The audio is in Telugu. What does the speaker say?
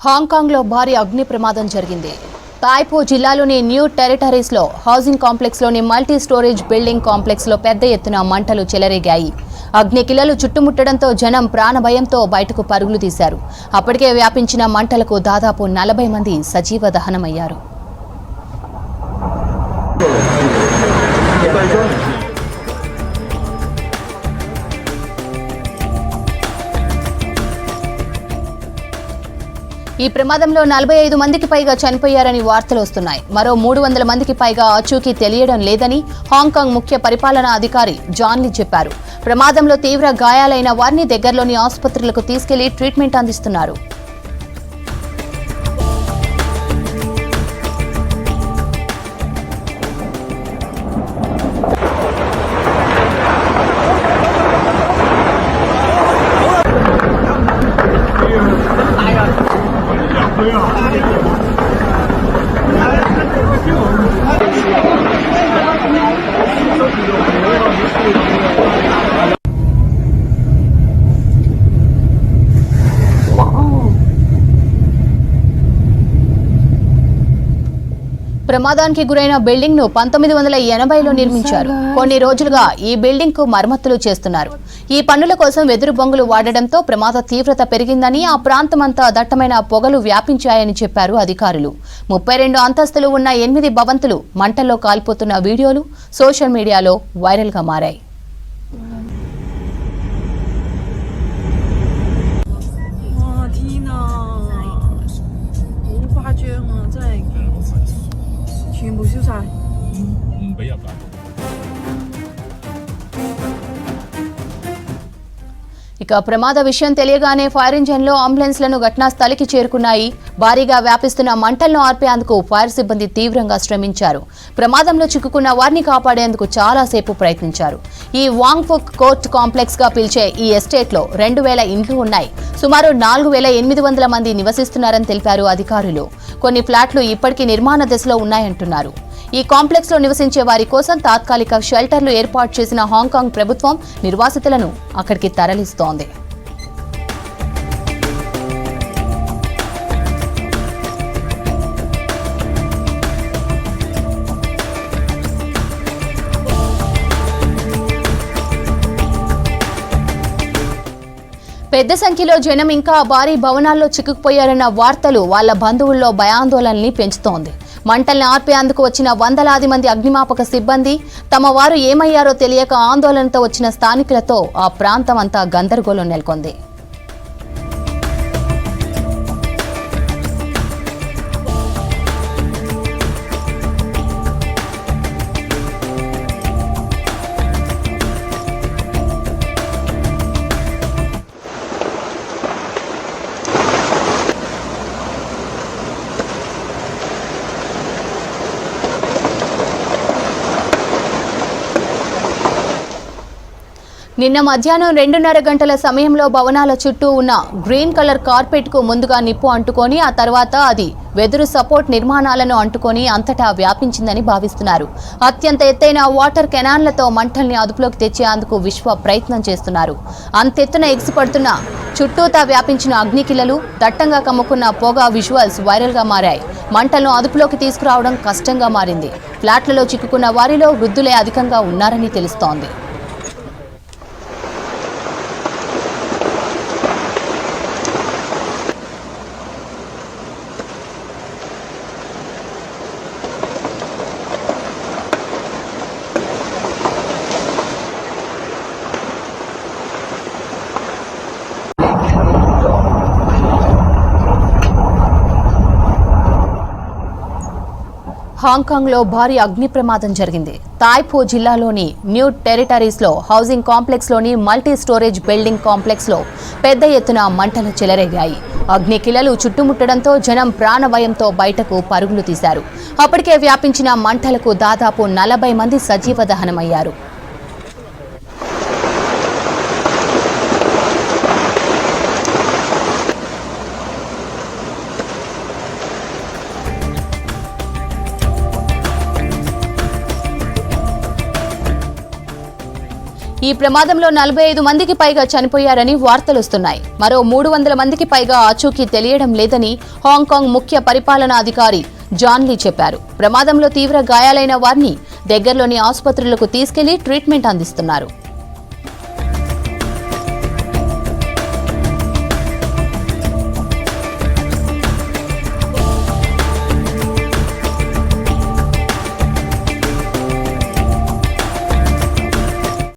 హాంకాంగ్లో భారీ అగ్ని ప్రమాదం జరిగింది. తాయ్పో జిల్లాలోని న్యూ టెరిటరీస్లో హౌసింగ్ కాంప్లెక్స్లోని మల్టీ స్టోరేజ్ బిల్డింగ్ కాంప్లెక్స్లో పెద్ద ఎత్తున మంటలు చెలరేగాయి. అగ్నికిలలు చుట్టుముట్టడంతో జనం ప్రాణభయంతో బయటకు పరుగులు తీశారు. అప్పటికే వ్యాపించిన మంటలకు దాదాపు 40 మంది సజీవ దహనమయ్యారు. ఈ ప్రమాదంలో 45 మందికి పైగా చనిపోయారని వార్తలు వస్తున్నాయి. మరో 300 మందికి పైగా ఆచూకీ తెలియడం లేదని హాంకాంగ్ ముఖ్య పరిపాలనా అధికారి జాన్ లీ చెప్పారు. ప్రమాదంలో తీవ్ర గాయాలైన వారిని దగ్గరలోని ఆసుపత్రులకు తీసుకెళ్లి ట్రీట్మెంట్ అందిస్తున్నారు. ప్రమాదానికి గురైన బిల్డింగ్ ను 1980లో నిర్మించారు. కొన్ని రోజులుగా ఈ బిల్డింగ్ కు మరమ్మతులు చేస్తున్నారు. ఈ పనుల కోసం వెదురు బొంగులు వాడడంతో ప్రమాద తీవ్రత పెరిగిందని, ఆ ప్రాంతమంతా దట్టమైన పొగలు వ్యాపించాయని చెప్పారు అధికారులు. 32 అంతస్తులు ఉన్న 8 భవంతులు మంటల్లో కాలిపోతున్న వీడియోలు సోషల్ మీడియాలో వైరల్ గా మారాయి. ఇక ప్రమాద విషయం తెలియగానే ఫైర్ ఇంజన్లు, అంబులెన్స్లను ఘటనా స్థలికి చేరుకున్నాయి. భారీగా వ్యాపిస్తున్న మంటలను ఆర్పేందుకు ఫైర్ సిబ్బంది తీవ్రంగా శ్రమించారు. ప్రమాదంలో చిక్కుకున్న వారిని కాపాడేందుకు చాలాసేపు ప్రయత్నించారు. ఈ వాంగ్ఫుక్ కోర్ట్ కాంప్లెక్స్ గా పిలిచే ఈ ఎస్టేట్ లో 2000 ఇండ్లు ఉన్నాయి. సుమారు 4800 మంది నివసిస్తున్నారని తెలిపారు అధికారులు. కొన్ని ఫ్లాట్లు ఇప్పటికీ నిర్మాణ దశలో ఉన్నాయంటున్నారు. ఈ కాంప్లెక్స్ లో నివసించే వారి కోసం తాత్కాలిక షెల్టర్లు ఏర్పాటు చేసిన హాంకాంగ్ ప్రభుత్వం నిర్వాసితులను అక్కడికి తరలిస్తోంది. పెద్ద సంఖ్యలో జనం ఇంకా భారీ భవనాల్లో చిక్కుకుపోయారన్న వార్తలు వాళ్ల బంధువుల్లో భయాందోళనల్ని పెంచుతోంది. మంటల్ని ఆర్పేందుకు వచ్చిన వందలాది మంది అగ్నిమాపక సిబ్బంది తమ వారు ఏమయ్యారో తెలియక ఆందోళనతో వచ్చిన స్థానికులతో ఆ ప్రాంతం అంతా గందరగోళం నెలకొంది. నిన్న మధ్యాహ్నం 2:30 గంటల సమయంలో భవనాల చుట్టూ ఉన్న గ్రీన్ కలర్ కార్పెట్ కు ముందుగా నిప్పు అంటుకొని, ఆ తర్వాత అది వెదురు సపోర్ట్ నిర్మాణాలను అంటుకొని అంతటా వ్యాపించిందని భావిస్తున్నారు. అత్యంత ఎత్తైన వాటర్ కెనాన్లతో మంటల్ని అదుపులోకి తెచ్చేందుకు విశ్వ ప్రయత్నం చేస్తున్నారు. అంతెత్తున ఎగిసిపడుతున్న చుట్టూతా వ్యాపించిన అగ్నికిలలు, దట్టంగా కమ్ముకున్న పొగ విజువల్స్ వైరల్ గా మారాయి. మంటలను అదుపులోకి తీసుకురావడం కష్టంగా మారింది. ఫ్లాట్లలో చిక్కుకున్న వారిలో వృద్ధులే అధికంగా ఉన్నారని తెలుస్తోంది. హాంకాంగ్లో భారీ అగ్ని ప్రమాదం జరిగింది. తాయ్పో జిల్లాలోని న్యూ టెరిటరీస్లో హౌసింగ్ కాంప్లెక్స్లోని మల్టీ స్టోరేజ్ బిల్డింగ్ కాంప్లెక్స్లో పెద్ద ఎత్తున మంటలు చెలరేగాయి. అగ్నికిలలు చుట్టుముట్టడంతో జనం ప్రాణభయంతో బయటకు పరుగులు తీశారు. అప్పటికే వ్యాపించిన మంటలకు దాదాపు 40 మంది సజీవ దహనమయ్యారు. ఈ ఈ ప్రమాదంలో 45 మందికి పైగా చనిపోయారని వార్తలొస్తున్నాయి. మరో 300 మందికి పైగా ఆచూకీ తెలియడం లేదని హాంకాంగ్ ముఖ్య పరిపాలనాధికారి జాన్ లీ చెప్పారు. ప్రమాదంలో తీవ్ర గాయాలైన వారిని దగ్గరలోని ఆసుపత్రులకు తీసుకెళ్లి ట్రీట్మెంట్ అందిస్తున్నారు.